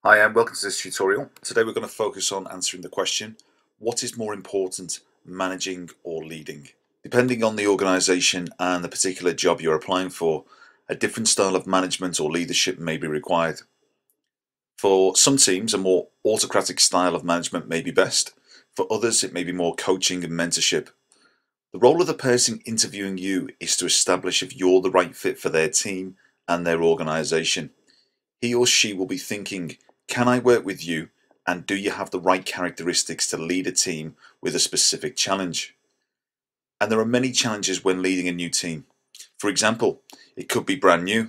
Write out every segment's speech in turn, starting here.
Hi and welcome to this tutorial. Today we're going to focus on answering the question, what is more important, managing or leading? Depending on the organisation and the particular job you're applying for, a different style of management or leadership may be required. For some teams, a more autocratic style of management may be best. For others, it may be more coaching and mentorship. The role of the person interviewing you is to establish if you're the right fit for their team and their organisation. He or she will be thinking, can I work with you, and do you have the right characteristics to lead a team with a specific challenge? And there are many challenges when leading a new team. For example, it could be brand new,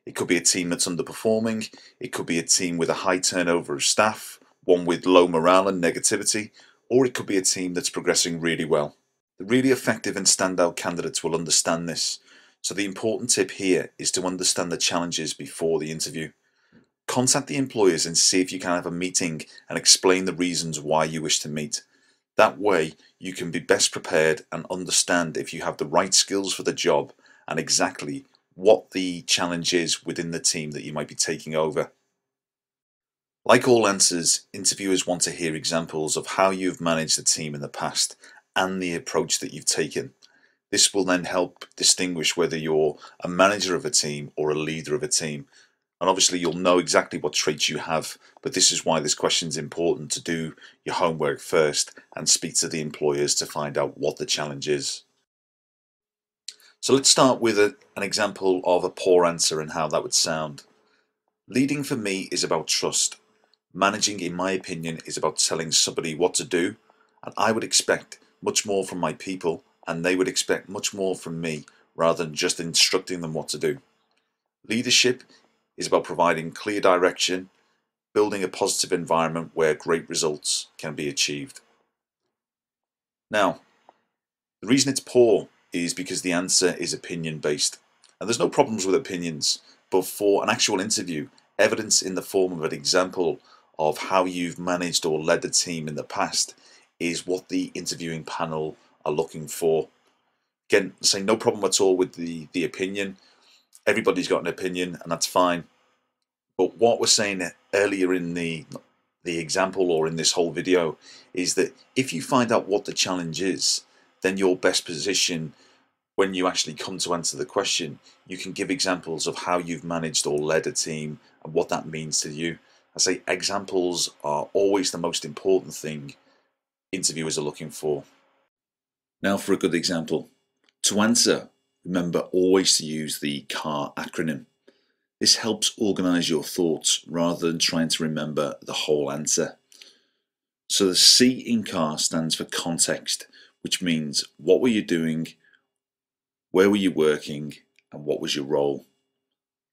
it could be a team that's underperforming, it could be a team with a high turnover of staff, one with low morale and negativity, or it could be a team that's progressing really well. The really effective and standout candidates will understand this, so the important tip here is to understand the challenges before the interview. Contact the employers and see if you can have a meeting and explain the reasons why you wish to meet. That way you can be best prepared and understand if you have the right skills for the job and exactly what the challenge is within the team that you might be taking over. Like all answers, interviewers want to hear examples of how you've managed a team in the past and the approach that you've taken. This will then help distinguish whether you're a manager of a team or a leader of a team. And obviously you'll know exactly what traits you have, but this is why this question is important, to do your homework first and speak to the employers to find out what the challenge is. So let's start with an example of a poor answer and how that would sound. Leading for me is about trust. Managing, in my opinion, is about telling somebody what to do, and I would expect much more from my people, and they would expect much more from me rather than just instructing them what to do. Leadership is about providing clear direction, building a positive environment where great results can be achieved. Now, the reason it's poor is because the answer is opinion based. And there's no problems with opinions, but for an actual interview, evidence in the form of an example of how you've managed or led a team in the past is what the interviewing panel are looking for. Again, say no problem at all with the opinion. Everybody's got an opinion and that's fine. But what we're saying earlier in the example or in this whole video is that if you find out what the challenge is, then you're best positioned when you actually come to answer the question. You can give examples of how you've managed or led a team and what that means to you. I say examples are always the most important thing interviewers are looking for. Now for a good example. To answer, remember always to use the CAR acronym. This helps organize your thoughts rather than trying to remember the whole answer. So the C in CAR stands for context, which means what were you doing, where were you working, and what was your role.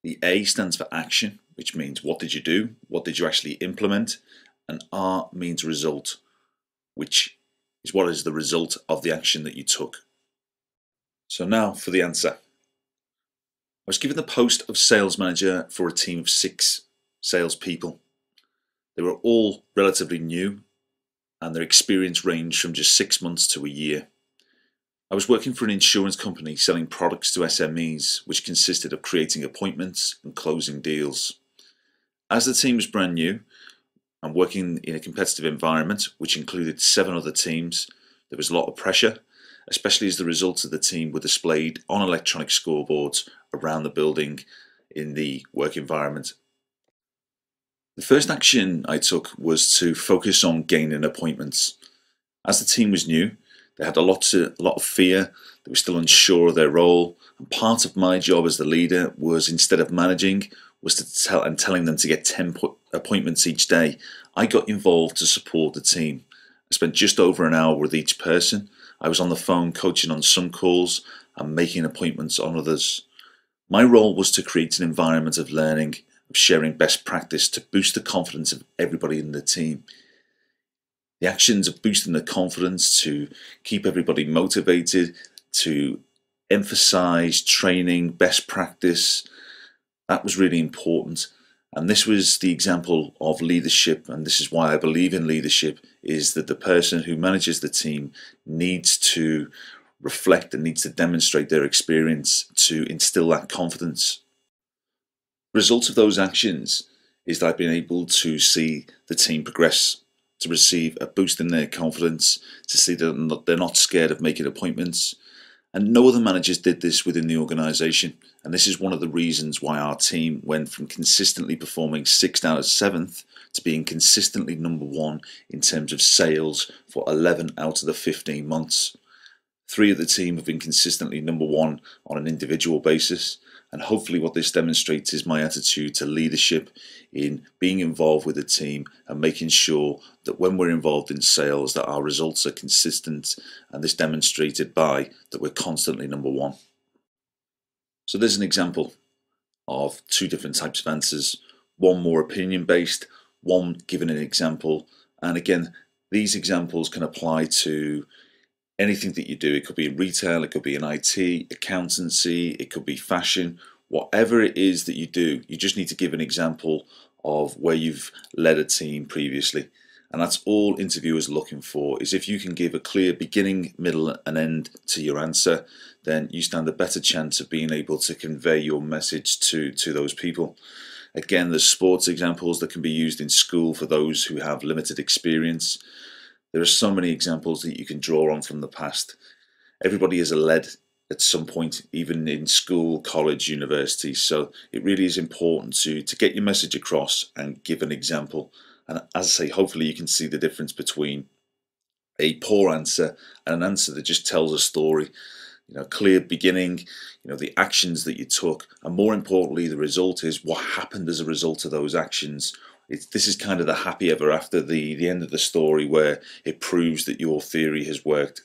The A stands for action, which means what did you do, what did you actually implement, and R means result, which is what is the result of the action that you took. So now for the answer. I was given the post of sales manager for a team of 6 salespeople. They were all relatively new and their experience ranged from just 6 months to a year. I was working for an insurance company selling products to SMEs, which consisted of creating appointments and closing deals. As the team was brand new and working in a competitive environment, which included 7 other teams, there was a lot of pressure, especially as the results of the team were displayed on electronic scoreboards around the building in the work environment. The first action I took was to focus on gaining appointments. As the team was new, they had a lot of fear, they were still unsure of their role, and part of my job as the leader was, instead of managing, was to telling them to get 10 appointments each day. I got involved to support the team. I spent just over an hour with each person. I was on the phone coaching on some calls and making appointments on others. My role was to create an environment of learning, of sharing best practice to boost the confidence of everybody in the team. The actions of boosting the confidence, to keep everybody motivated, to emphasize training, best practice, that was really important. And this was the example of leadership, and this is why I believe in leadership, is that the person who manages the team needs to reflect and needs to demonstrate their experience to instill that confidence. The result of those actions is that I've been able to see the team progress, to receive a boost in their confidence, to see that they're not scared of making appointments. And no other managers did this within the organisation. And this is one of the reasons why our team went from consistently performing 6th out of 7th to being consistently #1 in terms of sales for 11 out of the 15 months. 3 of the team have been consistently #1 on an individual basis. And hopefully what this demonstrates is my attitude to leadership in being involved with the team and making sure that when we're involved in sales that our results are consistent, and this demonstrated by that we're constantly #1. So there's an example of 2 different types of answers, one more opinion based, one giving an example. And again, these examples can apply to anything that you do. It could be in retail, it could be in IT, accountancy, it could be fashion. Whatever it is that you do, you just need to give an example of where you've led a team previously. And that's all interviewers are looking for, is if you can give a clear beginning, middle and end to your answer, then you stand a better chance of being able to convey your message to those people. Again, there's sports examples that can be used in school for those who have limited experience. There are so many examples that you can draw on from the past. Everybody is a led at some point, even in school, college, university. So it really is important to get your message across and give an example. And as I say, hopefully you can see the difference between a poor answer and an answer that just tells a story. Clear beginning, the actions that you took, and more importantly, the result is what happened as a result of those actions. This is kind of the happy ever after, the end of the story, where it proves that your theory has worked.